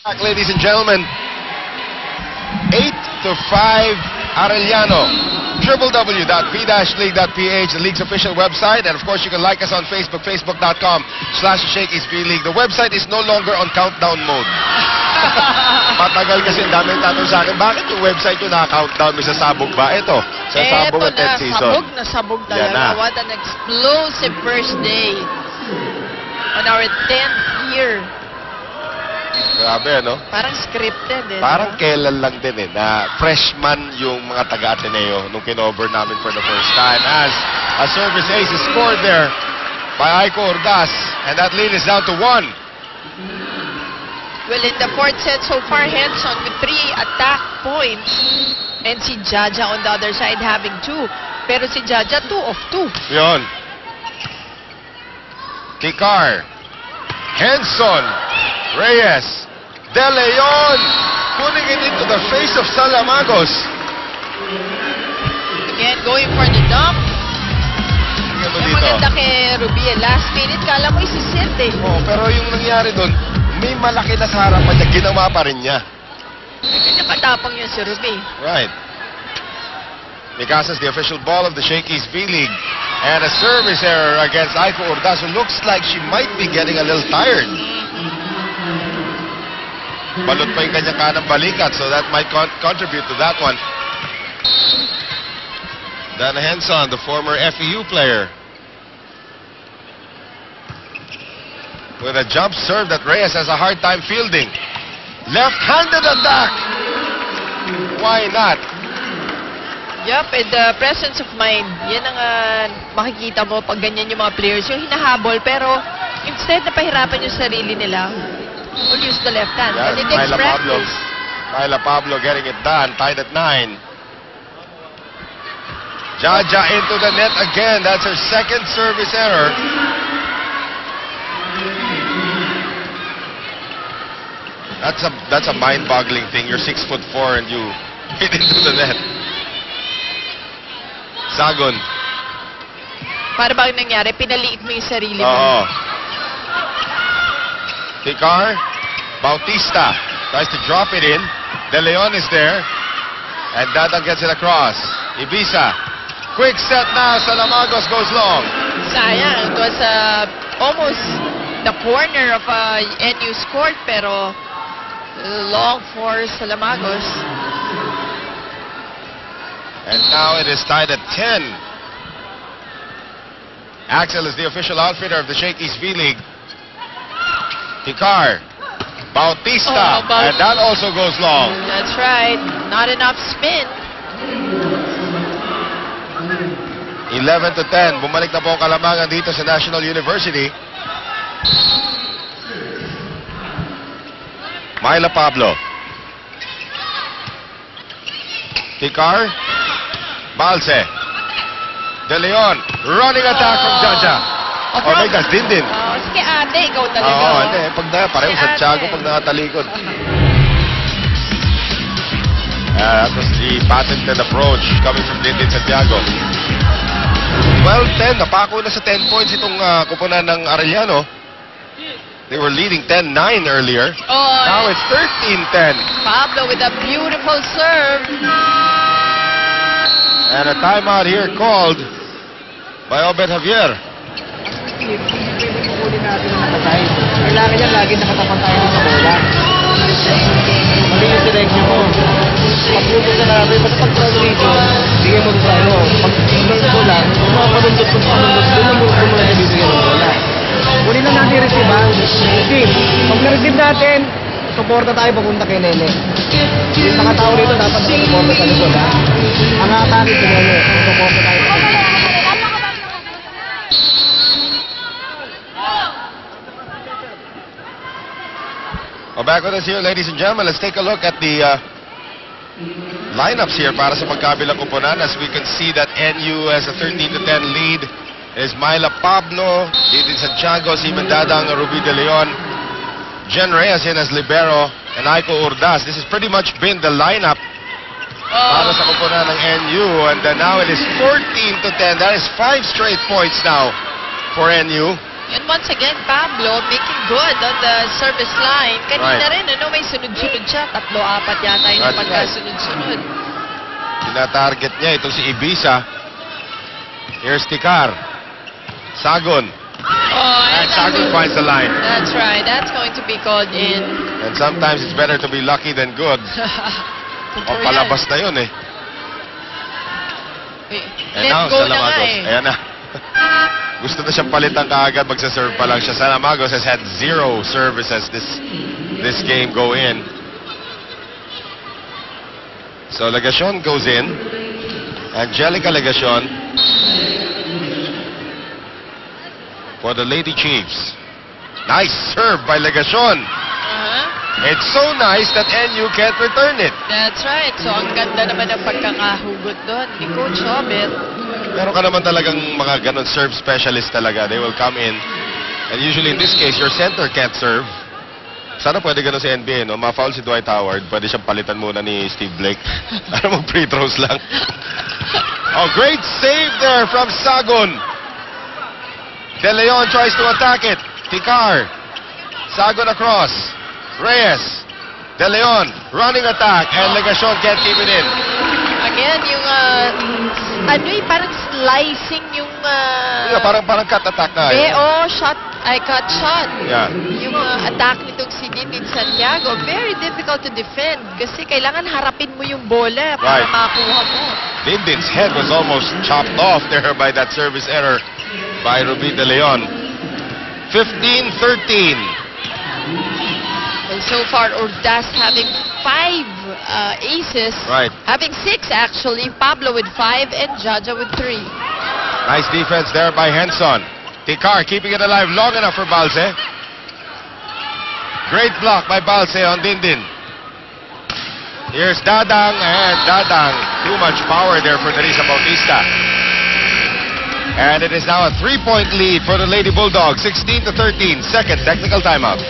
Back, ladies and gentlemen, 8-5 Arellano. www.v-league.ph, the league's official website, and of course you can like us on Facebook, facebook.com/Shakey'sV-League. The website is no longer on countdown mode. Matagal kasi ang daming tanong sa akin, bakit yung website yung naka-countdown? May sasabog ba? Ito, sasabog ang 10th season. Sabog talaga. What an explosive first day on our 10th year. Grabe, no? Parang scripted, eh. Parang kailan lang din, eh, na freshman yung mga taga-Ateneo nung kinover namin for the first time. As a service ace is scored there by Aiko Ordaz, and that lead is down to 1. Well, in the fourth set so far, Henson with 3 attack points. And si Jaja on the other side having 2. Pero si Jaja 2 of 2. Yun. Kikar. Henson. Reyes. De Leon. Putting it into the face of Salamagos. Again, going for the dump. Tingnan mo Yung dito. maganda kay Rubiel. Last minute, kala mo isisit, eh. Oh, pero yung nangyari doon, may malaki na sa harapan niya, ginawa pa rin niya. Kanya katapang yun si Ruby. Right. Mikasa is the official ball of the Shakey's V-League. And a service error against Aiko Ordaz, who looks like she might be getting a little tired. Balot pa yung kanyang kanang balikat, so that might contribute to that one. Dan Henson, the former FEU player, with a jump serve that Reyes has a hard time fielding. Left-handed attack! Why not? Yup, and the presence of mind. Yan ang makikita mo pag ganyan yung mga players. Yung hinahabol, pero instead na pahirapan yung sarili nila, we'll use the left hand. Yeah, And it takes practice. Myla Pablo getting it done, tied at 9. Jaja into the net again. That's her second service error. That's a mind-boggling thing. You're 6'4" and you hit into the net. Zagon. Para bang nangyari, pinaliit mo yung sarili mo. Oo. Kikar. Bautista tries to drop it in. De Leon is there. And Dada gets it across. Ibiza. Quick set now. Salamagos goes long. Sayang. It was almost the corner of NU's court, pero long for Salamagos. And now it is tied at 10. Axel is the official outfitter of the Shakey's V-League. Kikar. Bautista. And that also goes long. That's right. Not enough spin. 11-10. Bumalik na po ang kalamangan dito sa National University. Myla Pablo. Kikar. Balse. De Leon. Running attack from Jaja. Oh my gosh, din. Sige ate, ikaw talaga. Oo, hindi. Pag na, pareho Si Santiago ate. pag nakatalikod. That was the patented approach coming from Dindin Santiago. 12-10. Napako na sa 10 points itong kupunan ng Arellano. They were leading 10-9 earlier. Oh, Now it's 13-10. Pablo with a beautiful serve. And a timeout here called by Obed Javier. Kailangan niya lagi nakatapat tayo sa bola. Mali yung selection mo. Pag-punto sa namin, basta pag-translation, bigay mo sa ano. Pag-turn ko lang, mapalundot kung palundot, doon mo na nabibigyan ng bola. Huli lang natin receive ha. Steve, pag na-receive natin, suporta tayo papunta kay Nene. Yung nakatao rito, dapat suporta sa likod ha. Ang atake si Nene, suporta tayo sa likod. Well, back with us here, ladies and gentlemen. Let's take a look at the lineups here para sa magkabilang kupunan. As we can see that NU has a 13-10 lead. It is Myla Pablo, Dindin Santiago, Simon Dadang, Ruby De Leon, Jen Reyes in as libero, and Aiko Ordaz. This has pretty much been the lineup para sa kupunan ng NU. And now it is 14-10. That is 5 straight points now for NU. And once again, Pablo making good on the service line. Kanina Right. rin, may sunod-sunod siya. 3-4 yata yung That's pagkasunod-sunod. Tinatarget niya itong si Ibiza. Here's Tikar. Sagon. Oh, And Sagon finds the line. That's right. That's going to be called in. And sometimes it's better to be lucky than good. O palabas na yun eh. And Let now, go na nga Salamagos. eh. Ayan na. Gusto na siyang palitan kaagad. Magsa-serve pa lang siya. Salamagos has had 0 services this game go in. So Legacion goes in. Angelica Legacion for the Lady Chiefs. Nice serve by Legacion. It's so nice that NU can't return it. That's right. So, ang ganda naman ng pagkakahugot doon ni Coach Obet. Meron ka naman talagang mga ganon serve specialist talaga. They will come in. And usually in this case, your center can't serve. Sana pwede ganon sa NBA, no? Ma-foul si Dwight Howard. Pwede siyang palitan muna ni Steve Blake. Ano mag free throws lang. Oh, great save there from Sagon. De Leon tries to attack it. Tikar. Sagon across. Reyes. De Leon running attack. And Legacion can't keep it in. Again, yung parang slicing yung Yeah, parang cut attack na. cut shot. Yeah. Yung attack nitong si Dindin Santiago, very difficult to defend kasi kailangan harapin mo yung bola para Right. makuha mo. Dindin's head was almost chopped off there by that service error by Ruby De Leon. 15-13. Well, so far, Ordaz having 5 aces. Right. Having 6 actually. Pablo with 5 and Jaja with 3. Nice defense there by Henson. Tikar keeping it alive long enough for Balse. Great block by Balse on Dindin. Here's Dadang, and Dadang, too much power there for Teresa Bautista. And it is now a 3-point lead for the Lady Bulldogs, 16-13, second technical timeout.